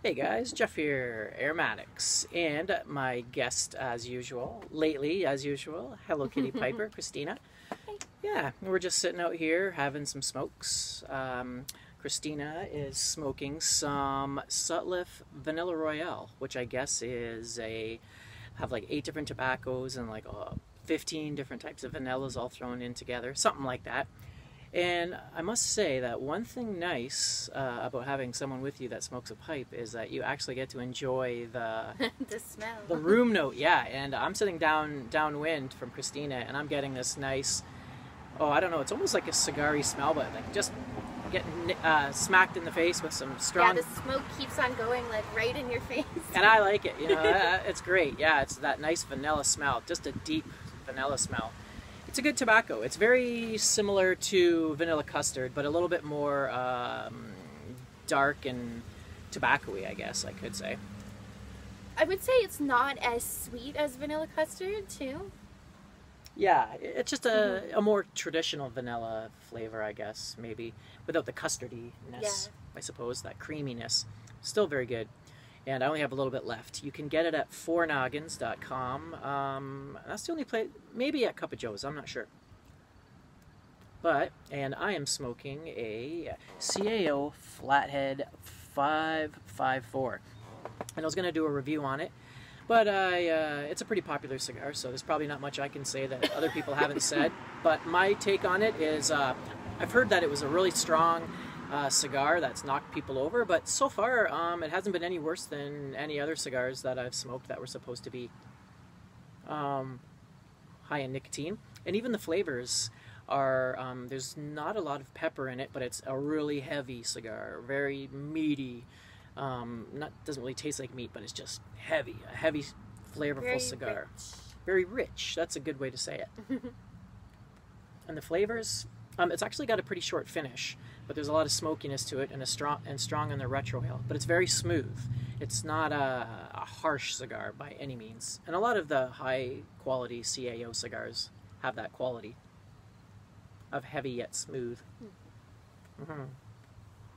Hey guys, Jeff here, AromatiX, and my guest as usual, lately as usual, Hello Kitty Piper, Christina. Hey. Yeah, we're just sitting out here having some smokes. Christina is smoking some Sutliff Vanilla Royale, which I guess is have like 8 different tobaccos and like 15 different types of vanillas all thrown in together, something like that. And I must say that one thing nice about having someone with you that smokes a pipe is that you actually get to enjoy the The smell. the room note. Yeah, and I'm sitting downwind from Christina, and I'm getting this nice, I don't know, it's almost like a cigar-y smell, but like just getting smacked in the face with some strong. Yeah, the smoke keeps on going like right in your face. And I like it. You know, it's great. Yeah, it's that nice vanilla smell, just a deep vanilla smell. It's a good tobacco. It's very similar to vanilla custard, but a little bit more dark and tobacco-y, I guess I could say. I would say it's not as sweet as vanilla custard, too. Yeah, it's just a more traditional vanilla flavor, I guess, maybe, without the custardiness, I suppose, that creaminess. Still very good. And I only have a little bit left. You can get it at fournoggins.com. That's the only place, maybe at Cup of Joe's, I'm not sure. And I am smoking a CAO Flathead 554. And I was going to do a review on it, but it's a pretty popular cigar, so there's probably not much I can say that other people haven't said. But my take on it is, I've heard that it was a really strong cigar that's knocked people over, but so far it hasn't been any worse than any other cigars that I've smoked that were supposed to be high in nicotine. And even the flavors are, there's not a lot of pepper in it, but it's a really heavy cigar, very meaty. Doesn't really taste like meat, but it's just heavy, a heavy, flavorful Very cigar. rich. Very rich, that's a good way to say it. And the flavors, it's actually got a pretty short finish, but there's a lot of smokiness to it and strong on the retrohale. But it's very smooth. It's not a harsh cigar by any means. And a lot of the high quality CAO cigars have that quality of heavy yet smooth.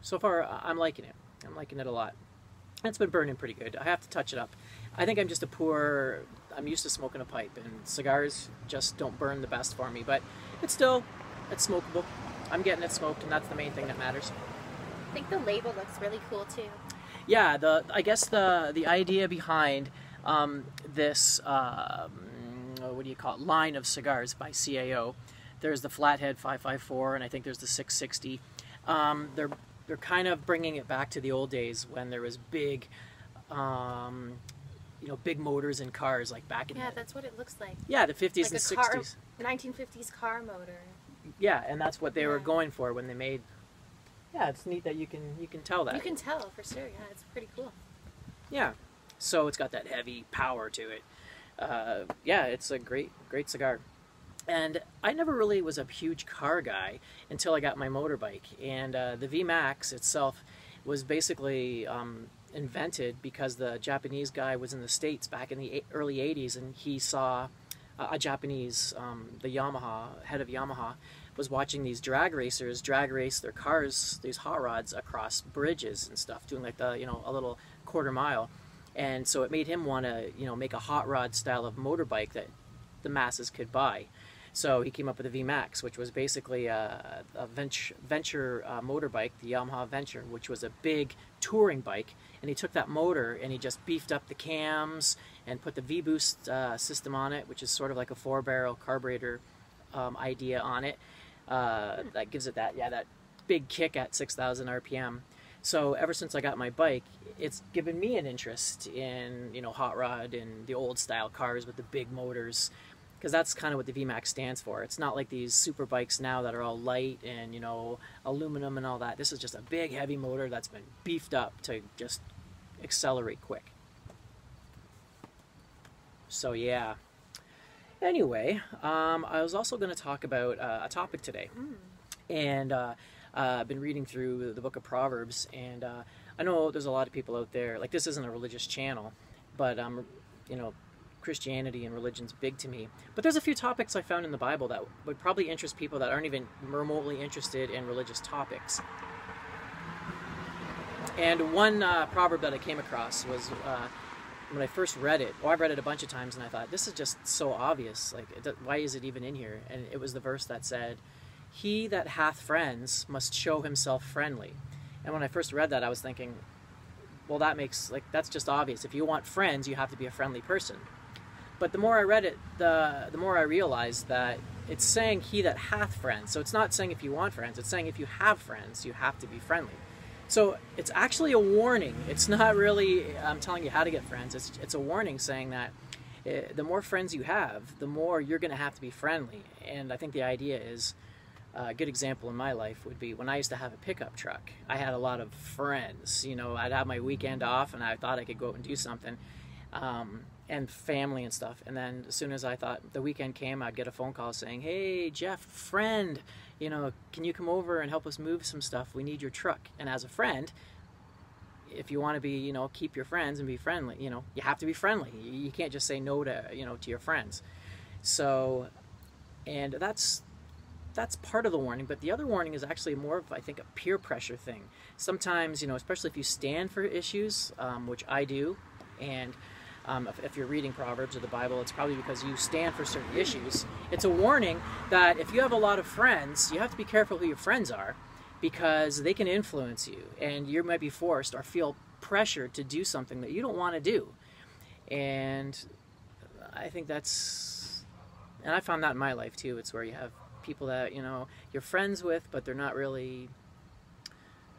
So far, I'm liking it. I'm liking it a lot. And it's been burning pretty good. I have to touch it up. I think I'm just I'm used to smoking a pipe, and cigars just don't burn the best for me. But it's smokable. I'm getting it smoked, and that's the main thing that matters. I think the label looks really cool, too. Yeah, I guess the idea behind this, what do you call it, line of cigars by CAO, there's the Flathead 554, and I think there's the 660. They're kind of bringing it back to the old days when there was big, big motors in cars, like back in that's what it looks like. Yeah, the 50s Like and a 60s. 1950s car motor. Yeah, and that's what they were going for when they made. Yeah, it's neat that you can tell that. You can tell for sure. Yeah, it's pretty cool. Yeah, so it's got that heavy power to it. Yeah, it's a great cigar. And I never really was a huge car guy until I got my motorbike. And the VMAX itself was basically invented because the Japanese guy was in the States back in the early 80s, and he saw a Japanese, the head of Yamaha, was watching these drag racers drag race their cars, these hot rods, across bridges and stuff, doing like a little quarter mile. And so it made him want to, make a hot rod style of motorbike that the masses could buy. So he came up with the VMAX, which was basically a venture motorbike, the Yamaha Venture, which was a big touring bike. And he took that motor and he just beefed up the cams and put the V-Boost system on it, which is sort of like a 4-barrel carburetor idea on it. That gives it that big kick at 6,000 RPM. So ever since I got my bike, it's given me an interest in, hot rod and the old style cars with the big motors, because that's kind of what the VMAX stands for. It's not like these super bikes now that are all light and, aluminum and all that. This is just a big, heavy motor that's been beefed up to just accelerate quick. So, yeah. Anyway, I was also going to talk about a topic today. And I've been reading through the book of Proverbs, and I know there's a lot of people out there, like, this isn't a religious channel, but, Christianity and religion's big to me. But there's a few topics I found in the Bible that would probably interest people that aren't even remotely interested in religious topics. And one proverb that I came across was when I first read it. Well, I've read it a bunch of times, and I thought, this is just so obvious. Like, why is it even in here? And it was the verse that said, "He that hath friends must show himself friendly." And when I first read that, I was thinking, well, that's just obvious. If you want friends, you have to be a friendly person. But the more I read it, the more I realized that it's saying he that hath friends. So it's not saying if you want friends, it's saying if you have friends, you have to be friendly. So it's actually a warning. It's not really telling you how to get friends. It's a warning saying that the more friends you have, the more you're going to have to be friendly. And I think the idea is, a good example in my life would be when I used to have a pickup truck. I had a lot of friends. You know, I'd have my weekend off and I thought I could go out and do something, and family and stuff. And then as soon as I thought the weekend came, I'd get a phone call saying, "Hey, Jeff, friend, you know, can you come over and help us move some stuff? We need your truck." And as a friend, if you want to be, you know, keep your friends and be friendly, you know, you have to be friendly. You can't just say no to, you know, to your friends. So, and that's part of the warning, but the other warning is actually more of, I think, a peer pressure thing. Sometimes, you know, especially if you stand for issues, which I do, and if you're reading Proverbs or the Bible, it's probably because you stand for certain issues. It's a warning that if you have a lot of friends, you have to be careful who your friends are, because they can influence you, and you might be forced or feel pressured to do something that you don't want to do. And I think and I found that in my life too. It's where you have people that, you know, you're friends with, but they're not really,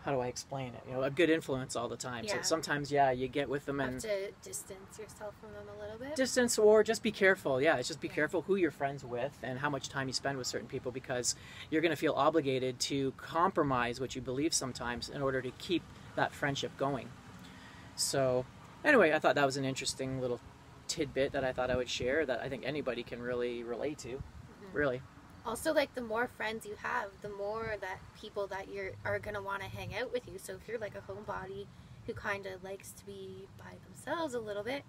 how do I explain it? You know, a good influence all the time. Yeah. So sometimes, yeah, you get with them You and have to distance yourself from them a little bit. distance, or just be careful. Yeah, it's just be careful who you're friends with and how much time you spend with certain people, because you're going to feel obligated to compromise what you believe sometimes in order to keep that friendship going. So anyway, I thought that was an interesting little tidbit that I thought I would share that I think anybody can really relate to. Really. Also, like, the more friends you have, the more that people that are going to want to hang out with you. So if you're like a homebody who kind of likes to be by themselves a little bit,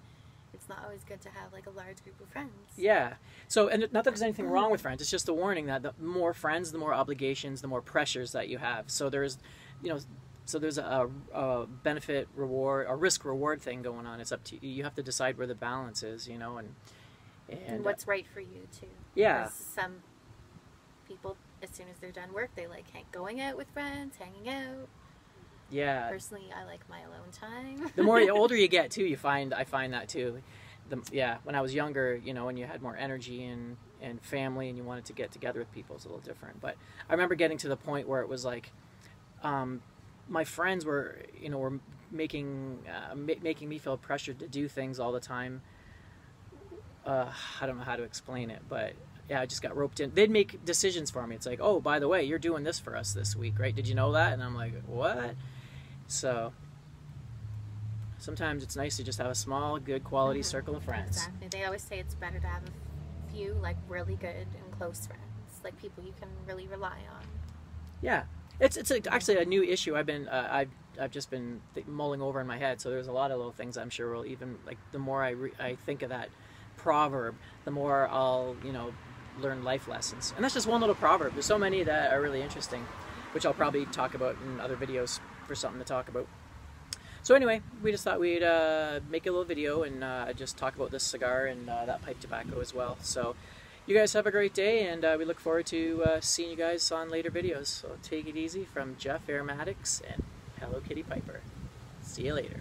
it's not always good to have like a large group of friends. Yeah. So, and not that there's anything wrong with friends, it's just a warning that the more friends, the more obligations, the more pressures that you have. So there's, you know, there's a benefit reward, a risk reward thing going on. It's up to you. You have to decide where the balance is, you know, and what's right for you too. Yeah. Because some people, as soon as they're done work, they like going out with friends, hanging out. Yeah. Personally, I like my alone time. The more older you get too, I find that too. When I was younger, you know, when you had more energy and family and you wanted to get together with people, it's a little different. But I remember getting to the point where it was like, my friends were, you know, were making me feel pressured to do things all the time. I don't know how to explain it, but yeah, I just got roped in. They'd make decisions for me. It's like, "Oh, by the way, you're doing this for us this week, right? Did you know that?" And I'm like, "What?" So sometimes it's nice to just have a small, good quality circle of friends. Exactly. They always say it's better to have a few like really good and close friends, like people you can really rely on. Yeah, it's actually a new issue. I've just been mulling over in my head. So there's a lot of little things I'm sure will even, like, the more I think of that proverb, the more I'll, you know, learn life lessons. And that's just one little proverb. There's so many that are really interesting, which I'll probably talk about in other videos for something to talk about. So anyway, we just thought we'd make a little video and just talk about this cigar and that pipe tobacco as well. So you guys have a great day, and we look forward to seeing you guys on later videos. So take it easy from Jeff, AromatiX, and Hello Kitty Piper. See you later.